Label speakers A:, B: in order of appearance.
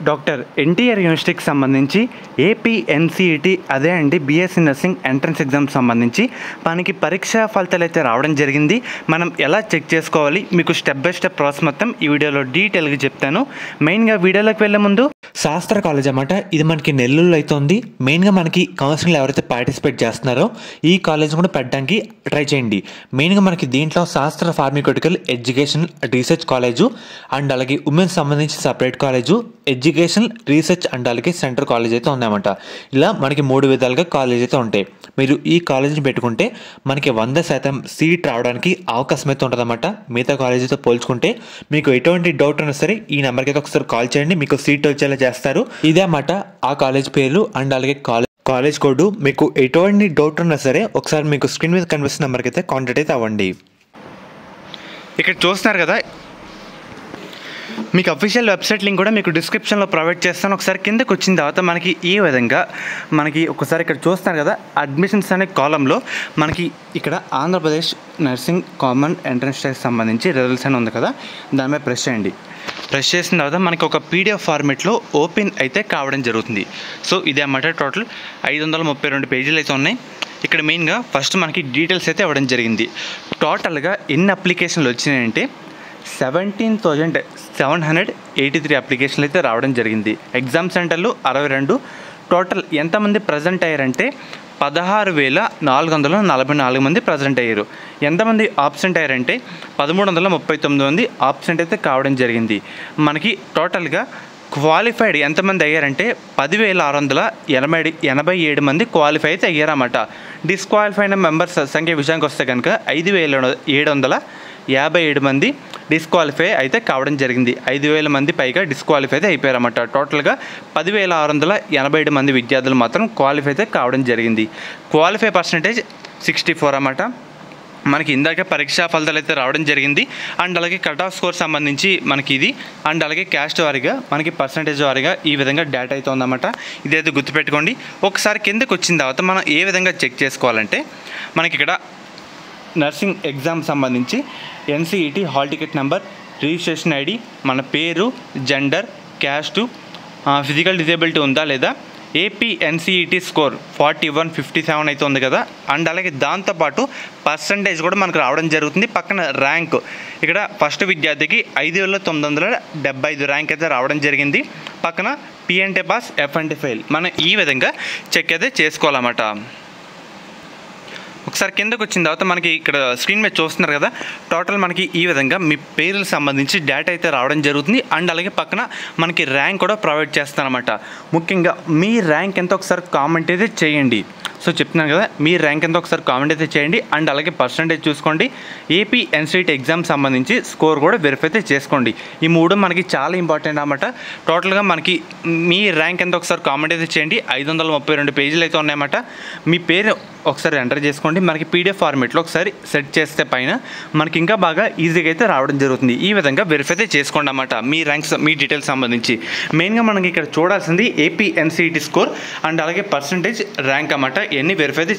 A: Doctor NTR యూనివర్సిటీకి సంబంధించి AP NCET అదే అండి బీఎస్సీ నర్సింగ్ ఎంట్రన్స్ ఎగ్జామ్ సంబంధించి మనకి పరీక్షా ఫలితాలు అయితే రావడం జరిగింది. మనం ఎలా చెక్ చేసుకోవాలి మీకు స్టెప్ బై స్టెప్ ప్రాసెస్ మొత్తం ఈ వీడియోలో డీటెయిల్గా చెప్తాను. మెయిన్గా వీడియోలోకి వెళ్ళే ముందు
B: శాస్త్ర కాలేజ్ అన్నమాట. ఇది మనకి నెల్లూరులో అయితే ఉంది. మెయిన్గా మనకి కౌన్సిలింగ్ ఎవరైతే పార్టిసిపేట్ చేస్తున్నారో ఈ కాలేజ్ కూడా పెట్టడానికి ట్రై చేయండి. మెయిన్గా మనకి దీంట్లో శాస్త్ర pharmaceutical education research college and అలాగే ఉమెన్స్ సంబంధించి separate college, education research and అలాగే సెంటర్ కాలేజ్ అయితే ఉందన్నమాట. ఇలా మనకి 3 విధాలుగా కాలేజ్ అయితే ఉంటాయి. మీరు ఈ కాలేజ్ని పెట్టుకుంటే మనకి 100% సీట్ రావడానికి అవకాశం అయితే ఉంటుందన్నమాట. మిగతా కాలేజీతో పోల్చుకుంటే మీకు ఎటువంటి డౌట్ ఉన్నా సరే ఈ నెంబర్కి అయితే ఒకసారి కాల్ చేయండి, మీకు సీట్ వచ్చేలా చేస్తారు. ఇదే అన్నమాట ఆ కాలేజ్ పేర్లు అండ్ అలాగే కాలేజ్ కోడ్. మీకు ఎటువంటి డౌట్ ఉన్నా సరే ఒకసారి మీకు స్క్రీన్ మీద కనిపిస్తున్న నెంబర్కి అయితే కాంటాక్ట్ అయితే అవ్వండి.
A: ఇక్కడ చూస్తున్నారు కదా, మీకు అఫీషియల్ వెబ్సైట్ లింక్ కూడా మీకు డిస్క్రిప్షన్లో ప్రొవైడ్ చేస్తాను. ఒకసారి కిందకు వచ్చిన తర్వాత మనకి ఈ విధంగా మనకి ఒకసారి ఇక్కడ చూస్తున్నారు కదా అడ్మిషన్స్ అనే కాలంలో మనకి ఇక్కడ Andhra Pradesh nursing common entrance test సంబంధించి రిజల్ట్స్ అని ఉంది కదా, దాని మీద ప్రెస్ చేయండి. ప్రెస్ చేసిన తర్వాత మనకి ఒక పీడిఎఫ్ ఫార్మేట్లో ఓపెన్ అయితే కావడం జరుగుతుంది. సో ఇదే అన్నమాట టోటల్ 532 పేజీలు అయితే ఉన్నాయి. ఇక్కడ మెయిన్గా ఫస్ట్ మనకి డీటెయిల్స్ అయితే ఇవ్వడం జరిగింది. టోటల్గా ఎన్ని అప్లికేషన్లు వచ్చినాయంటే 17,783 అప్లికేషన్లు అయితే రావడం జరిగింది. ఎగ్జామ్ సెంటర్లు 62. టోటల్ ఎంతమంది ప్రజెంట్ అయ్యారంటే 16,444 మంది ప్రజెంట్ అయ్యారు. ఎంతమంది ఆబ్సెంట్ అయ్యారంటే 1,339 మంది ఆబ్సెంట్ అయితే కావడం జరిగింది. మనకి టోటల్గా క్వాలిఫైడ్ ఎంతమంది అయ్యారంటే 10,687 మంది క్వాలిఫై అయితే అయ్యారన్నమాట. డిస్క్వాలిఫైడ్ మెంబర్స్ సంఖ్య విషయానికి వస్తే కనుక 5,757 మంది డిస్క్వాలిఫై అయితే కావడం జరిగింది. 5,000 మంది పైగా డిస్క్వాలిఫై అయితే అయిపోయారన్నమాట. టోటల్గా 10,687 మంది విద్యార్థులు మాత్రం క్వాలిఫై అయితే కావడం జరిగింది. క్వాలిఫై పర్సంటేజ్ 64 అన్నమాట. మనకి ఇందాక పరీక్షా ఫలితాలు అయితే రావడం జరిగింది. అండ్ అలాగే కట్ ఆఫ్ స్కోర్ సంబంధించి మనకి ఇది అండ్ అలాగే క్యాస్ట్ వారీగా మనకి పర్సంటేజ్ వారీగా ఈ విధంగా డేటా అయితే ఉందన్నమాట. ఇదైతే గుర్తుపెట్టుకోండి. ఒకసారి కిందకు వచ్చిన తర్వాత మనం ఏ విధంగా చెక్ చేసుకోవాలంటే మనకి ఇక్కడ నర్సింగ్ ఎగ్జామ్ సంబంధించి NCET hall ticket number, registration ID, మన పేరు, జెండర్, క్యాస్టు, ఫిజికల్ డిజేబిలిటీ ఉందా లేదా, ఏపీ ఎన్సీఈటీ స్కోర్ 4157 అయితే ఉంది కదా. అండ్ అలాగే దాంతోపాటు పర్సంటేజ్ కూడా మనకు రావడం జరుగుతుంది. పక్కన ర్యాంక్ ఇక్కడ ఫస్ట్ విద్యార్థికి 5,975 ర్యాంక్ అయితే రావడం జరిగింది. పక్కన పిఎన్టీ పాస్, ఎఫ్ఎన్టీ ఫెయిల్. మనం ఈ విధంగా చెక్ అయితే చేసుకోవాలన్నమాట. ఒకసారి కిందకు వచ్చిన తర్వాత మనకి ఇక్కడ స్క్రీన్ మీద చూస్తున్నారు కదా, టోటల్ మనకి ఈ విధంగా మీ పేర్లకు సంబంధించి డేటా అయితే రావడం జరుగుతుంది. అండ్ అలాగే పక్కన మనకి ర్యాంక్ కూడా ప్రొవైడ్ చేస్తారన్నమాట. ముఖ్యంగా మీ ర్యాంక్ ఎంత ఒకసారి కామెంట్ అయితే చేయండి. సో చెప్తున్నాను కదా, మీ ర్యాంక్ ఎంత ఒకసారి కామెంట్ అయితే చేయండి. అండ్ అలాగే పర్సంటేజ్ చూసుకోండి. ఏపీ ఎన్సీఈటీ ఎగ్జామ్ సంబంధించి స్కోర్ కూడా వెరిఫై అయితే చేసుకోండి. ఈ 3 మనకి చాలా ఇంపార్టెంట్ అన్నమాట. టోటల్గా మనకి మీ ర్యాంక్ ఎంత ఒకసారి కామెంట్ అయితే చేయండి. 532 పేజీలు అయితే ఉన్నాయన్నమాట. మీ పేరు ఒకసారి ఎంటర్ చేసుకోండి. మనకి పీడిఎఫ్ ఫార్మేట్లో ఒకసారి సెట్ చేస్తే పైన మనకి ఇంకా బాగా ఈజీగా అయితే రావడం జరుగుతుంది. ఈ విధంగా వెరిఫై అయితే చేసుకోండి అన్నమాట మీ ర్యాంక్స్, మీ డీటెయిల్స్ సంబంధించి. మెయిన్గా మనకి ఇక్కడ చూడాల్సింది ఏపీ ఎన్సీఈటీ స్కోర్ అండ్ అలాగే పర్సంటేజ్, ర్యాంక్ అన్నమాట. ఇవన్నీ వెరిఫై అయితే